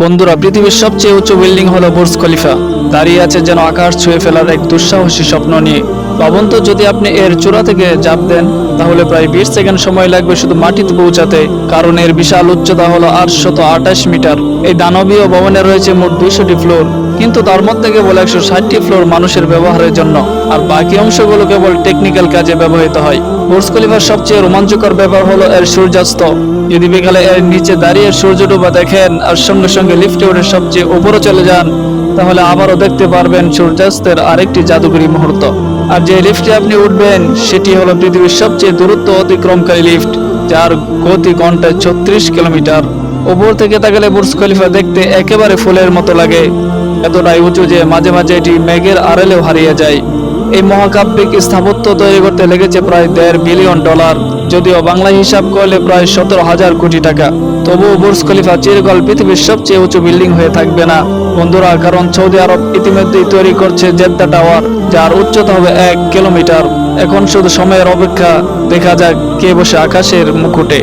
বন্ধুরা, পৃথিবীর সবচেয়ে উঁচু বিল্ডিং হলো বুর্জ খলিফা। দাঁড়িয়ে আছে যেন আকাশ ছুঁয়ে ফেলার এক দুঃসাহসী স্বপ্ন নিয়ে। ভাবুন তো, যদি আপনি এর চূড়া থেকে ঝাঁপ দেন তাহলে প্রায় 20 সেকেন্ড সময় লাগবে শুধু মাটিতে পৌঁছাতে, কারণ এর বিশাল উচ্চতা হলো 828 মিটার। এই দানবীয় ভবনে রয়েছে মোট 200টি ফ্লোর, কিন্তু তার মধ্যে কেবল 160টি ফ্লোর মানুষের ব্যবহারের জন্য, আর বাকি অংশগুলো কেবল টেকনিক্যাল কাজে ব্যবহৃত হয়। বুর্জ খলিফার সবচেয়ে রোমাঞ্চকর ব্যাপার হলো এর সূর্যাস্ত। যদি বিকালে এর নিচে দাঁড়িয়ে সূর্য ডোবা দেখেন আর সঙ্গে সঙ্গে লিফটে উঠে সবচেয়ে উপরে চলে যান, তাহলে আবারও দেখতে পারবেন সূর্যাস্তের আরেকটি জাদুকরী মুহূর্ত। আর যে লিফটে আপনি উঠবেন সেটি হলো পৃথিবীর সবচেয়ে দূরত্ব অতিক্রমকারী লিফট, যার গতি ঘন্টায় 36 কিলোমিটার। উপর থেকে তাকালে বুর্জ খলিফা দেখতে একেবারে ফুলের মতো লাগে, এতটাই উঁচু যে মাঝে মাঝে এটি মেঘের আড়ালেও হারিয়ে যায়। এই মহাকাব্যিক স্থাপত্য তৈরি করতে লেগেছে প্রায় $1.5 বিলিয়ন, যদিও বাংলা হিসাব করলে প্রায় 17,000 কোটি টাকা। তবুও বুর্জ খলিফা চিরকাল পৃথিবীর সবচেয়ে উঁচু বিল্ডিং হয়ে থাকবে না বন্ধুরা, কারণ সৌদি আরব ইতিমধ্যেই তৈরি করছে জেদ্দা টাওয়ার, যার উচ্চতা হবে 1 কিলোমিটার। এখন শুধু সময়ের অপেক্ষা, দেখা যাক কে বসে আকাশের মুকুটে।